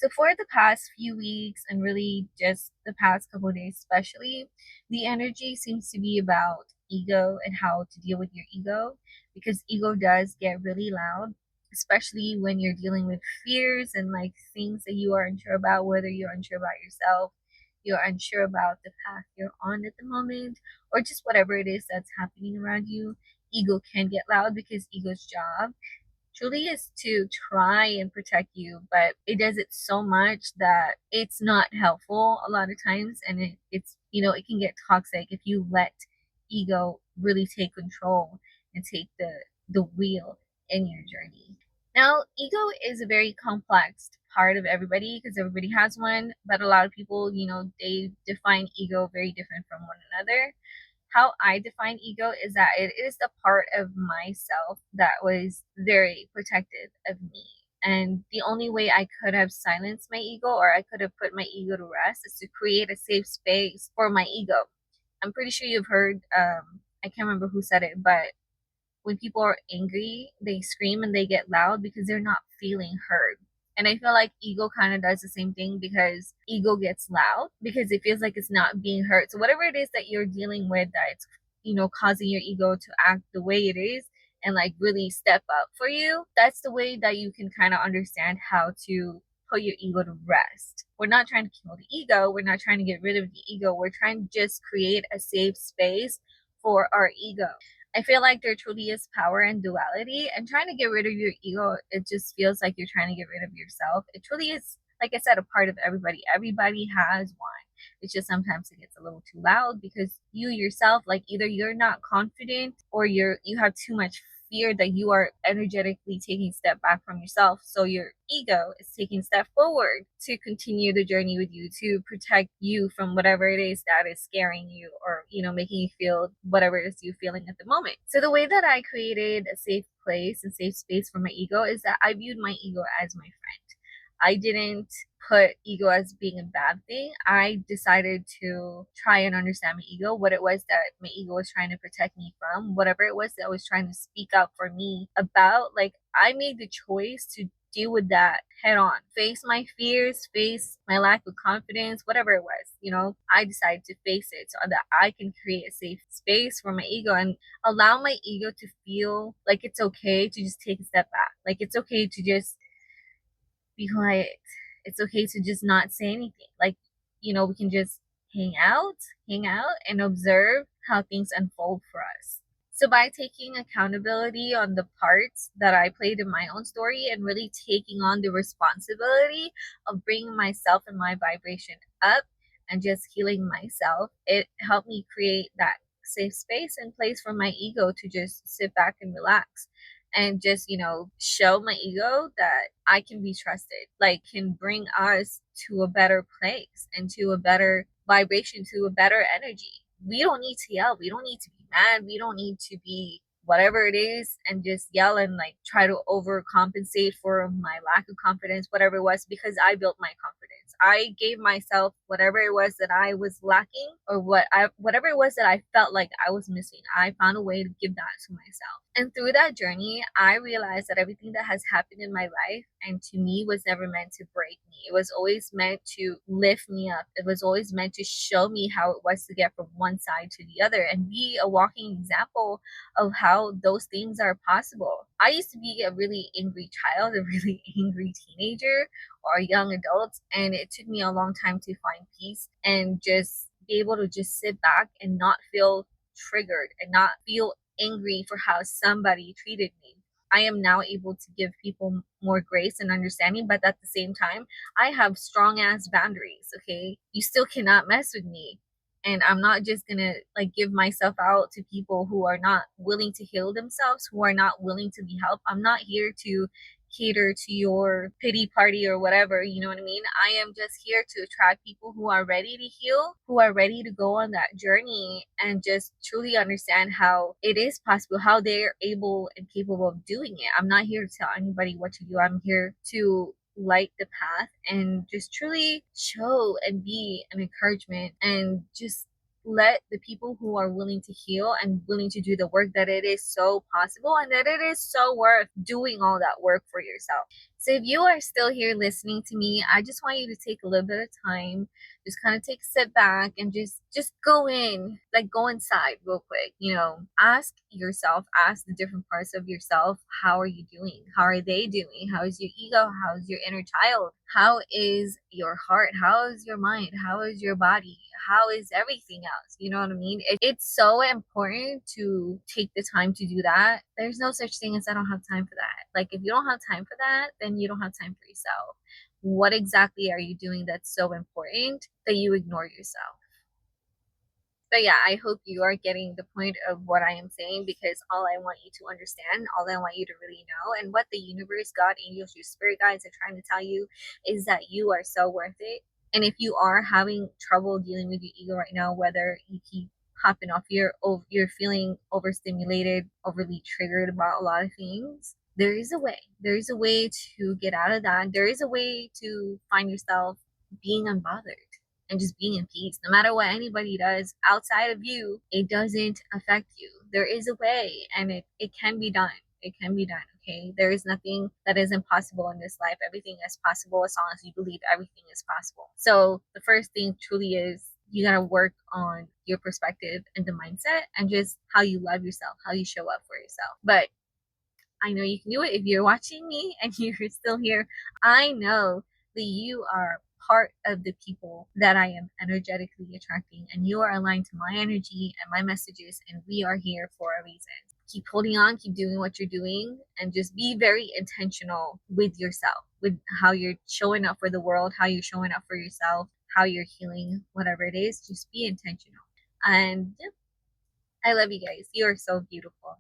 So for the past few weeks and really just the past couple of days especially, the energy seems to be about ego and how to deal with your ego because ego does get really loud, especially when you're dealing with fears and like things that you are unsure about, whether you're unsure about yourself, you're unsure about the path you're on at the moment, or just whatever it is that's happening around you. Ego can get loud because ego's job truly is to try and protect you, but it does it so much that it's not helpful a lot of times, and it's it can get toxic if you let ego really take control and take the wheel in your journey. Now, ego is a very complex part of everybody because everybody has one, but a lot of people, they define ego very different from one another. How I define ego is that it is the part of myself that was very protective of me. And the only way I could have silenced my ego or I could have put my ego to rest is to create a safe space for my ego. I'm pretty sure you've heard, I can't remember who said it, but when people are angry, they scream and they get loud because they're not feeling heard. And I feel like ego kind of does the same thing because ego gets loud because it feels like it's not being heard. So whatever it is that you're dealing with that's, causing your ego to act the way it is and like really step up for you, that's the way that you can kind of understand how to put your ego to rest. We're not trying to kill the ego. We're not trying to get rid of the ego. We're trying to just create a safe space for our ego. I feel like there truly is power in duality, and trying to get rid of your ego, it just feels like you're trying to get rid of yourself. It truly is, like I said, a part of everybody. Everybody has one. It's just sometimes it gets a little too loud because you yourself, like either you're not confident or you have too much fear that you are energetically taking a step back from yourself. So your ego is taking a step forward to continue the journey with you, to protect you from whatever it is that is scaring you or, making you feel whatever it is you're feeling at the moment. So the way that I created a safe place and safe space for my ego is that I viewed my ego as my friend. I didn't put ego as being a bad thing. I decided to try and understand my ego, what it was that my ego was trying to protect me from, whatever it was that was trying to speak up for me about. Like, I made the choice to deal with that head on, face my fears, face my lack of confidence, whatever it was. I decided to face it so that I can create a safe space for my ego and allow my ego to feel like it's okay to just take a step back. Like, it's okay to just be quiet. It's okay to just not say anything. Like, we can just hang out and observe how things unfold for us. So by taking accountability on the parts that I played in my own story and really taking on the responsibility of bringing myself and my vibration up and just healing myself, it helped me create that safe space and place for my ego to just sit back and relax and just, show my ego that I can be trusted, like can bring us to a better place and to a better vibration, to a better energy. We don't need to yell. We don't need to be mad. We don't need to be whatever it is and just yell and like try to overcompensate for my lack of confidence, whatever it was, because I built my confidence. I gave myself whatever it was that I was lacking or whatever it was that I felt like I was missing. I found a way to give that to myself. And through that journey, I realized that everything that has happened in my life and to me was never meant to break me. It was always meant to lift me up. It was always meant to show me how it was to get from one side to the other and be a walking example of how those things are possible. I used to be a really angry child, a really angry teenager or a young adult, and it took me a long time to find peace and just be able to just sit back and not feel triggered and not feel angry for how somebody treated me. I am now able to give people more grace and understanding, but at the same time, I have strong ass boundaries. Okay, you still cannot mess with me. And I'm not just gonna like give myself out to people who are not willing to heal themselves, who are not willing to be helped. I'm not here to cater to your pity party or whatever, you know what I mean? I am just here to attract people who are ready to heal, who are ready to go on that journey and just truly understand how it is possible, how they're able and capable of doing it. I'm not here to tell anybody what to do. I'm here to light the path and just truly show and be an encouragement and just let the people who are willing to heal and willing to do the work that it is so possible and that it is so worth doing all that work for yourself. So if you are still here listening to me, I just want you to take a little bit of time, just kind of take a sit back and just go in, like go inside real quick. Ask yourself, ask the different parts of yourself, how are you doing? How are they doing? How is your ego? How is your inner child? How is your heart? How is your mind? How is your body? How is everything else? You know what I mean? It's so important to take the time to do that. There's no such thing as I don't have time for that. Like, if you don't have time for that, then you don't have time for yourself. What exactly are you doing that's so important that you ignore yourself? But yeah, I hope you are getting the point of what I am saying, because all I want you to understand, all I want you to really know, and what the universe, God, angels, your spirit guides are trying to tell you is that you are so worth it. And if you are having trouble dealing with your ego right now, whether you keep hopping off, you're feeling overstimulated, overly triggered about a lot of things, there is a way. There is a way to get out of that. There is a way to find yourself being unbothered and just being in peace. No matter what anybody does outside of you, it doesn't affect you. There is a way, and it can be done. It can be done, okay? There is nothing that is impossible in this life. Everything is possible as long as you believe everything is possible. So the first thing truly is you gotta work on your perspective and the mindset and just how you love yourself, how you show up for yourself. But I know you can do it. If you're watching me and you're still here, I know that you are part of the people that I am energetically attracting, and you are aligned to my energy and my messages, and we are here for a reason. Keep holding on, keep doing what you're doing, and just be very intentional with yourself, with how you're showing up for the world, how you're showing up for yourself, how you're healing, whatever it is. Just be intentional. And yeah, I love you guys. You are so beautiful.